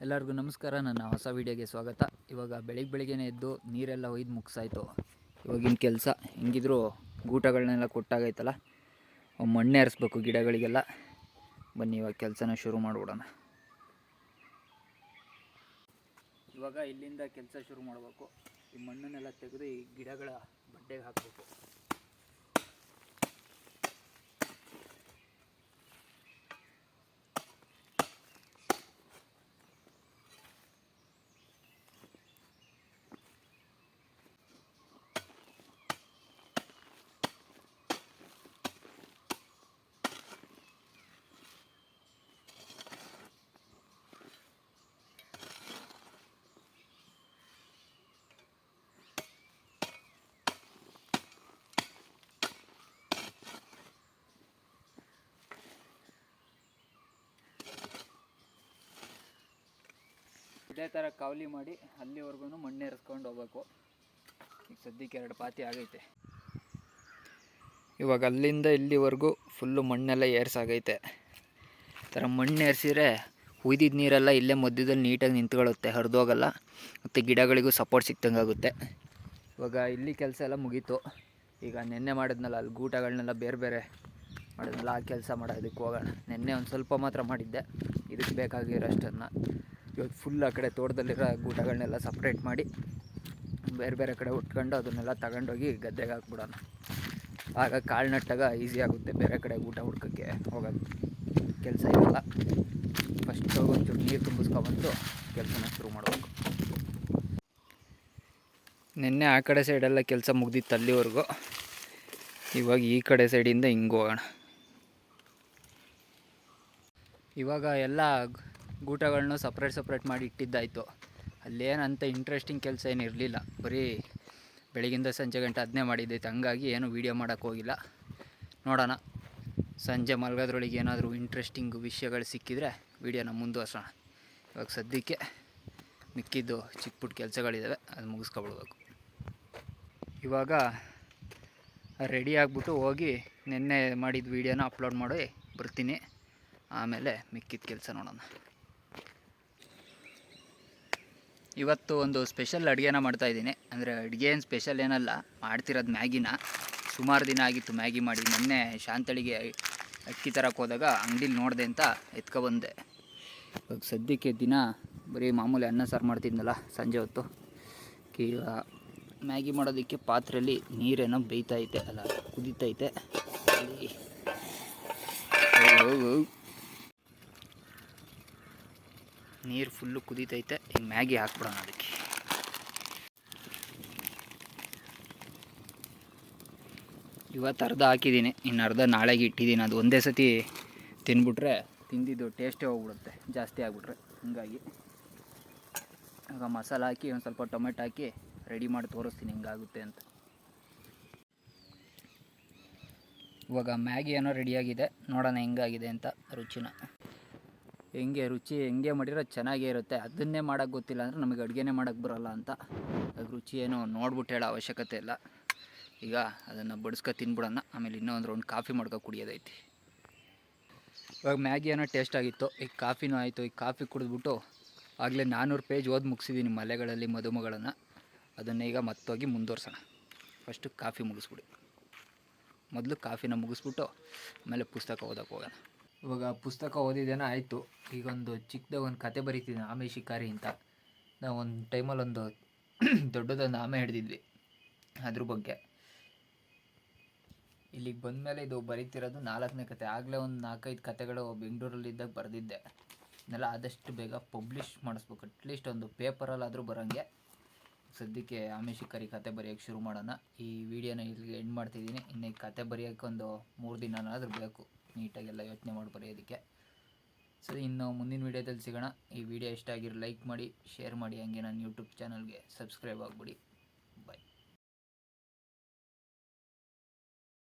ಎಲ್ಲರಿಗೂ ನಮಸ್ಕಾರ. ನನ್ನ ಹೊಸ ವೀಡಿಯೋಗೆ ಸ್ವಾಗತ. ಇವಾಗ ಬೆಳಿಗ್ಗೆನೇ ಎದ್ದು ನೀರೆಲ್ಲ ಒಯ್ದು ಮುಗಿಸಾಯಿತು. ಇವಾಗಿನ ಕೆಲಸ ಹೆಂಗಿದ್ರು ಗೂಟಗಳನ್ನೆಲ್ಲ ಕೊಟ್ಟಾಗೈತಲ್ಲ, ಮಣ್ಣು ಏರಿಸ್ಬೇಕು ಗಿಡಗಳಿಗೆಲ್ಲ. ಬನ್ನಿ ಇವಾಗ ಕೆಲಸನ ಶುರು ಮಾಡಿಬಿಡೋಣ. ಇವಾಗ ಇಲ್ಲಿಂದ ಕೆಲಸ ಶುರು ಮಾಡಬೇಕು. ಈ ಮಣ್ಣನ್ನೆಲ್ಲ ತೆಗೆದು ಈ ಗಿಡಗಳ ಬಡ್ಡೆಗೆ ಹಾಕಬೇಕು. ಇದೇ ಥರ ಕಾವಲಿ ಮಾಡಿ ಅಲ್ಲಿವರೆಗೂ ಮಣ್ಣು ಏರಿಸ್ಕೊಂಡು ಹೋಗ್ಬೇಕು. ಈಗ ಸದ್ಯಕ್ಕೆ 2 ಪಾತಿ ಆಗೈತೆ. ಇವಾಗ ಅಲ್ಲಿಂದ ಇಲ್ಲಿವರೆಗೂ ಫುಲ್ಲು ಮಣ್ಣೆಲ್ಲ ಏರ್ಸಾಗೈತೆ. ಈ ಥರ ಮಣ್ಣು ಏರಿಸಿದ್ರೆ ಹುಯ್ದಿದ್ದ ನೀರೆಲ್ಲ ಇಲ್ಲೇ ಮಧ್ಯದಲ್ಲಿ ನೀಟಾಗಿ ನಿಂತ್ಕೊಳ್ಳುತ್ತೆ, ಹರಿದೋಗಲ್ಲ. ಮತ್ತು ಗಿಡಗಳಿಗೂ ಸಪೋರ್ಟ್ ಸಿಕ್ತಂಗೆ ಆಗುತ್ತೆ. ಇವಾಗ ಇಲ್ಲಿ ಕೆಲಸ ಎಲ್ಲ ಮುಗೀತು. ಈಗ ನೆನ್ನೆ ಮಾಡಿದ್ನಲ್ಲ ಅಲ್ಲಿ ಗೂಟಗಳನ್ನೆಲ್ಲ ಬೇರೆ ಬೇರೆ ಮಾಡಿದ್ನಲ್ಲ, ಆ ಕೆಲಸ ಮಾಡೋದಕ್ಕೆ ಹೋಗೋಣ. ನೆನ್ನೆ ಒಂದು ಸ್ವಲ್ಪ ಮಾತ್ರ ಮಾಡಿದ್ದೆ, ಇದಕ್ಕೆ ಬೇಕಾಗಿರೋಷ್ಟನ್ನು. ಇವತ್ತು ಫುಲ್ ಆ ಕಡೆ ತೋಟದಲ್ಲಿರೋ ಗೂಟಗಳನ್ನೆಲ್ಲ ಸಪ್ರೇಟ್ ಮಾಡಿ ಬೇರೆ ಬೇರೆ ಕಡೆ ಉಟ್ಕೊಂಡು ಅದನ್ನೆಲ್ಲ ತಗೊಂಡೋಗಿ ಗದ್ದೆಗೆ ಹಾಕ್ಬಿಡೋಣ. ಆಗ ಕಾಳು ನಟ್ಟಾಗ ಈಸಿ ಆಗುತ್ತೆ, ಬೇರೆ ಕಡೆ ಊಟ ಹುಡ್ಕೋಕ್ಕೆ ಹೋಗೋದು ಕೆಲಸ ಇರಲ್ಲ. ಫಸ್ಟ್ ಒಂಚೂರು ನೀರು ತುಂಬಿಸ್ಕೊಬಂದು ಕೆಲಸನ ಶುರು ಮಾಡಬೇಕು. ನಿನ್ನೆ ಆ ಕಡೆ ಸೈಡೆಲ್ಲ ಕೆಲಸ ಮುಗ್ದಿತ್ತು ಅಲ್ಲಿವರೆಗೂ. ಇವಾಗ ಈ ಕಡೆ ಸೈಡಿಂದ ಹಿಂಗೆ ಹೋಗೋಣ. ಇವಾಗ ಎಲ್ಲ ಗೂಟಗಳನ್ನೂ ಸಪ್ರೇಟ್ ಮಾಡಿ ಇಟ್ಟಿದ್ದಾಯಿತು. ಅಲ್ಲೇನಂತ ಇಂಟ್ರೆಸ್ಟಿಂಗ್ ಕೆಲಸ ಏನು ಇರಲಿಲ್ಲ, ಬರೀ ಬೆಳಗಿಂದ ಸಂಜೆ ಗಂಟೆ ಅದನ್ನೇ ಮಾಡಿದ್ದೈತೆ. ಹಂಗಾಗಿ ಏನು ವೀಡಿಯೋ ಮಾಡೋಕ್ಕೆ ಹೋಗಿಲ್ಲ. ನೋಡೋಣ, ಸಂಜೆ ಮಲಗೋದ್ರೊಳಗೆ ಏನಾದರೂ ಇಂಟ್ರೆಸ್ಟಿಂಗ್ ವಿಷಯಗಳು ಸಿಕ್ಕಿದರೆ ವೀಡಿಯೋನ ಮುಂದುವರ್ಸೋಣ. ಇವಾಗ ಸದ್ಯಕ್ಕೆ ಮಿಕ್ಕಿದ್ದು ಚಿಕ್ಕ ಪುಟ್ಟ ಕೆಲಸಗಳಿದ್ದಾವೆ, ಅದು ಮುಗಿಸ್ಕೊಬಿಡ್ಬೇಕು. ಇವಾಗ ರೆಡಿ ಆಗಿಬಿಟ್ಟು ಹೋಗಿ ನಿನ್ನೆ ಮಾಡಿದ ವೀಡಿಯೋನ ಅಪ್ಲೋಡ್ ಮಾಡಿ ಬರ್ತೀನಿ. ಆಮೇಲೆ ಮಿಕ್ಕಿದ ಕೆಲಸ ನೋಡೋಣ. ಇವತ್ತು ಒಂದು ಸ್ಪೆಷಲ್ ಅಡುಗೆನ ಮಾಡ್ತಾಯಿದ್ದೀನಿ. ಅಂದರೆ ಅಡುಗೆ ಏನು ಸ್ಪೆಷಲ್ ಏನಲ್ಲ, ಮಾಡ್ತಿರೋದು ಮ್ಯಾಗಿನ. ಸುಮಾರು ದಿನ ಆಗಿತ್ತು ಮ್ಯಾಗಿ ಮಾಡಿ. ಮೊನ್ನೆ ಶಾಂತಳಿಗೆ ಅಕ್ಕಿ ತರಕ್ಕೆ ಹೋದಾಗ ಅಂಗಡಿಲಿ ನೋಡಿದೆ ಅಂತ ಎತ್ಕೊಬಂದೆ. ಇವಾಗ ಸದ್ಯಕ್ಕೆ ದಿನ ಬರೀ ಮಾಮೂಲಿ ಅನ್ನ ಸಾರು ಮಾಡ್ತಿದ್ನಲ್ಲ ಸಂಜೆ ಹೊತ್ತು. ಈಗ ಮ್ಯಾಗಿ ಮಾಡೋದಕ್ಕೆ ಪಾತ್ರೆಯಲ್ಲಿ ನೀರೇನೋ ಬೇಯ್ತೈತೆ, ಅಲ್ಲ ಕುದೀತೈತೆ. ನೀರು ಫುಲ್ಲು ಕುದೀತೈತೆ. ಈಗ ಮ್ಯಾಗಿ ಹಾಕ್ಬಿಡೋಣ ಅದಕ್ಕೆ. ಇವತ್ತು ಅರ್ಧ ಹಾಕಿದ್ದೀನಿ, ಇನ್ನು ಅರ್ಧ ನಾಳೆಗೆ ಇಟ್ಟಿದ್ದೀನಿ. ಅದು ಒಂದೇ ಸತಿ ತಿಂದ್ಬಿಟ್ರೆ ತಿಂದಿದ್ದು ಟೇಸ್ಟೇ ಹೋಗ್ಬಿಡುತ್ತೆ ಜಾಸ್ತಿ ಆಗಿಬಿಟ್ರೆ. ಹಂಗಾಗಿ ಆಗ ಮಸಾಲ ಹಾಕಿ ಒಂದು ಸ್ವಲ್ಪ ಟೊಮೆಟೊ ಹಾಕಿ ರೆಡಿ ಮಾಡಿ ತೋರಿಸ್ತೀನಿ ಹೆಂಗಾಗುತ್ತೆ ಅಂತ. ಇವಾಗ ಮ್ಯಾಗಿ ಏನೋ ರೆಡಿಯಾಗಿದೆ, ನೋಡೋಣ ಹೆಂಗಾಗಿದೆ ಅಂತ. ರುಚಿ ಹೆಂಗೆ ಮಾಡಿರೋ ಚೆನ್ನಾಗೇ ಇರುತ್ತೆ. ಅದನ್ನೇ ಮಾಡೋಕ್ಕೆ ಗೊತ್ತಿಲ್ಲ ಅಂದರೆ ನಮಗೆ ಅಡುಗೆನೇ ಮಾಡೋಕ್ಕೆ ಬರೋಲ್ಲ ಅಂತ. ಅದು ರುಚಿ ಏನೋ ನೋಡ್ಬಿಟ್ಟು ಹೇಳೋ ಅವಶ್ಯಕತೆ ಇಲ್ಲ. ಈಗ ಅದನ್ನು ಬಡಿಸ್ಕೊ ತಿನ್ಬಿಡೋಣ. ಆಮೇಲೆ ಇನ್ನೂ ಒಂದು ರೌಂಡ್ ಕಾಫಿ ಮಾಡ್ಕೊ ಕುಡಿಯೋದೈತಿ. ಇವಾಗ ಮ್ಯಾಗಿ ಏನೋ ಟೇಸ್ಟ್ ಆಗಿತ್ತು, ಈಗ ಕಾಫಿನೂ ಆಯಿತು. ಈಗ ಕಾಫಿ ಕುಡಿದ್ಬಿಟ್ಟು ಆಗಲೇ 400 ಪೇಜ್ ಓದಿ ಮುಗಿಸಿದ್ದೀನಿ ಮಲೆಗಳಲ್ಲಿ ಮದುಮಗಳನ್ನು. ಅದನ್ನು ಈಗ ಮತ್ತೋಗಿ ಮುಂದುವರ್ಸೋಣ. First coffee ಮುಗಿಸ್ಬಿಡಿ. ಮೊದಲು ಕಾಫಿನ ಮುಗಿಸ್ಬಿಟ್ಟು ಆಮೇಲೆ ಪುಸ್ತಕ ಓದೋಕ್ಕೆ ಹೋಗೋಣ. ಇವಾಗ ಪುಸ್ತಕ ಓದಿದ್ದೇನೋ ಆಯಿತು. ಈಗೊಂದು ಚಿಕ್ಕದಾಗ ಒಂದು ಕತೆ ಬರೀತಿದ್ದೀನಿ, ಆಮೆ ಶಿಕಾರಿ ಅಂತ. ನಾವು ಒಂದು ಟೈಮಲ್ಲಿ ಒಂದು ದೊಡ್ಡದೊಂದು ಆಮೆ ಹಿಡಿದಿದ್ವಿ, ಅದ್ರ ಬಗ್ಗೆ. ಇಲ್ಲಿಗೆ ಬಂದಮೇಲೆ ಇದು ಬರೀತಿರೋದು 4ನೇ ಕತೆ. ಆಗಲೇ ಒಂದು 4-5 ಕತೆಗಳು ಬೆಂಗಳೂರಲ್ಲಿದ್ದಾಗ ಬರೆದಿದ್ದೆ. ಇದನ್ನೆಲ್ಲ ಆದಷ್ಟು ಬೇಗ ಪಬ್ಲಿಷ್ ಮಾಡಿಸ್ಬೇಕು, ಅಟ್ಲೀಸ್ಟ್ ಒಂದು ಪೇಪರಲ್ಲಾದರೂ ಬರೋಂಗೆ. ಸದ್ಯಕ್ಕೆ ಆಮೆ ಶಿಕಾರಿ ಕತೆ ಬರೆಯೋಕ್ಕೆ ಶುರು ಮಾಡೋಣ. ಈ ವಿಡಿಯೋನ ಇಲ್ಲಿಗೆ ಎಂಡ್ ಮಾಡ್ತಿದ್ದೀನಿ. ಇನ್ನು ಈ ಕತೆ ಬರೆಯೋಕ್ಕೆ ಒಂದು 3 ದಿನನಾದರೂ ಬೇಕು, ನೀಟಾಗೆಲ್ಲ ಯೋಚನೆ ಮಾಡಿ ಬರೆಯೋದಕ್ಕೆ. ಸರಿ, ಇನ್ನು ಮುಂದಿನ ವೀಡಿಯೋದಲ್ಲಿ ಸಿಗೋಣ. ಈ ವಿಡಿಯೋ ಇಷ್ಟ ಆಗಿರೋ ಲೈಕ್ ಮಾಡಿ, ಶೇರ್ ಮಾಡಿ. ಹಂಗೆ ನನ್ನ ಯೂಟ್ಯೂಬ್ ಚಾನಲ್ಗೆ ಸಬ್ಸ್ಕ್ರೈಬ್ ಆಗಿಬಿಡಿ.